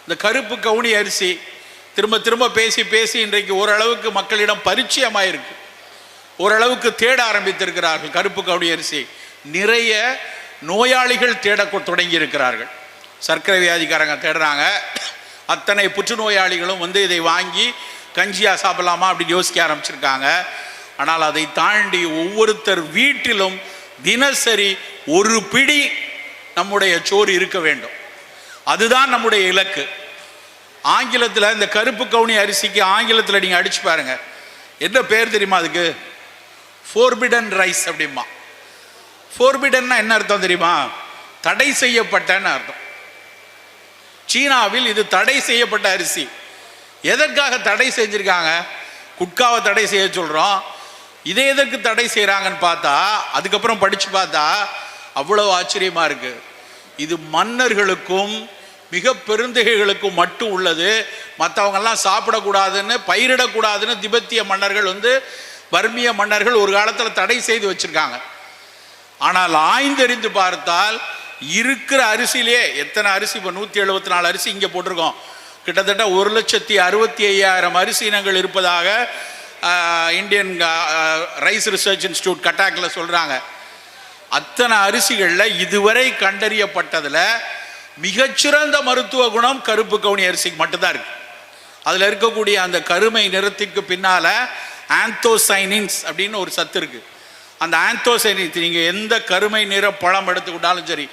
இந்த கருப்பு கவுனி அரிசி திரும்ப திரும்ப பேசி பேசி இன்றைக்கு ஓரளவுக்கு மக்களிடம் பரிச்சயமாயிருக்கு, ஓரளவுக்கு தேட ஆரம்பித்திருக்கிறார்கள். கருப்பு கவுனி அரிசி நிறைய நோயாளிகள் தேட தொடங்கி இருக்கிறார்கள். சர்க்கரை வியாதிக்காரங்க தேடுறாங்க, அத்தனை புற்றுநோயாளிகளும் வந்து இதை வாங்கி கஞ்சியாக சாப்பிடலாமா அப்படின்னு யோசிக்க ஆரம்பிச்சிருக்காங்க. ஆனால் அதை தாண்டி ஒவ்வொருத்தர் வீட்டிலும் தினசரி ஒரு பிடி நம்முடைய சோறு இருக்க வேண்டும். அதுதான் நம்முடைய இலக்கு. ஆங்கிலத்தில் இந்த கருப்பு கவுனி அரிசிக்கு ஆங்கிலத்தில் நீங்கள் அடிச்சு பாருங்க, என்ன பேர் தெரியுமா அதுக்கு? ஃபோர்பிடன் ரைஸ் அப்படிமா. ஃபோர்பிடன்னா என்ன அர்த்தம் தெரியுமா? தடை செய்யப்பட்டன்னு அர்த்தம். சீனாவில் இது தடை செய்யப்பட்ட அரிசி. எதற்காக தடை செஞ்சிருக்காங்க? குட்காவை தடை செய்ய சொல்கிறோம், இதை எதற்கு தடை செய்கிறாங்கன்னு பார்த்தா, அதுக்கப்புறம் படித்து பார்த்தா அவ்வளோ ஆச்சரியமாக இருக்குது. இது மன்னர்களுக்கும் மிக பெருந்தகைகளுக்கும் மட்டும் உள்ளது. மற்றவங்கெல்லாம் சாப்பிடக்கூடாதுன்னு, பயிரிடக்கூடாதுன்னு திபெத்திய மன்னர்கள் வந்து, பர்மிய மன்னர்கள் ஒரு காலத்தில் தடை செய்து வச்சுருக்காங்க. ஆனால் ஆய்ந்தறிந்து பார்த்தால் இருக்கிற அரிசியிலே எத்தனை அரிசி, இப்போ 174 அரிசி இங்கே போட்டிருக்கோம், கிட்டத்தட்ட 1,65,000 அரிசி இனங்கள் இருப்பதாக இந்தியன் ரைஸ் ரிசர்ச் இன்ஸ்டியூட் கட்டாக்கில் சொல்கிறாங்க. அத்தனை அரிசிகளில் இதுவரை கண்டறியப்பட்டதில் மிகச்சிறந்த மருத்துவ குணம் கருப்பு கவுனி அரிசிக்கு மட்டும்தான் இருக்குது. அதில் இருக்கக்கூடிய அந்த கருமை நிறத்திற்கு பின்னால் ஆந்தோசைனின்ஸ் அப்படின்னு ஒரு சத்து இருக்குது. அந்த ஆந்தோசைனின்ஸ் நீங்கள் எந்த கருமை நிற பழம் எடுத்துக்கிட்டாலும் சரி,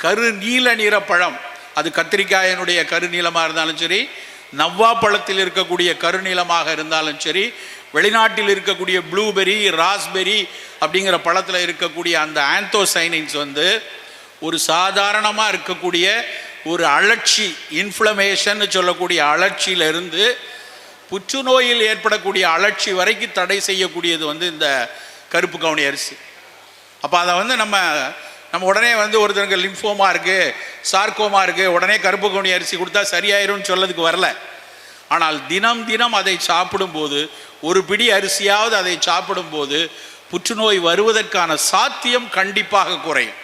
கரு நீல நிற பழம், அது கத்திரிக்காயினுடைய கருநீளமாக இருந்தாலும் சரி, நவ்வா பழத்தில் இருக்கக்கூடிய கருநீளமாக இருந்தாலும் சரி, வெளிநாட்டில் இருக்கக்கூடிய ப்ளூபெரி, ராஸ்பெரி அப்படிங்கிற பழத்தில் இருக்கக்கூடிய அந்த ஆந்தோசைனின்ஸ் வந்து ஒரு சாதாரணமாக இருக்கக்கூடிய ஒரு அழற்சி, இன்ஃப்ளமேஷன் சொல்லக்கூடிய அழற்சியிலிருந்து புற்றுநோயில் ஏற்படக்கூடிய அழற்சி வரைக்கும் தடை செய்யக்கூடியது வந்து இந்த கருப்பு கவுனி அரிசி. அப்போ அதை வந்து நம்ம உடனே வந்து ஒருத்தருக்கு லிம்ஃபோமா இருக்குது, சார்கோமா இருக்குது, உடனே கருப்பு கவுனி அரிசி கொடுத்தா சரியாயிரும்னு சொல்லதுக்கு வரல. ஆனால் தினம் தினம் அதை சாப்பிடும்போது, ஒரு பிடி அரிசியாவது அதை சாப்பிடும்போது புற்றுநோய் வருவதற்கான சாத்தியம் கண்டிப்பாக குறையும்.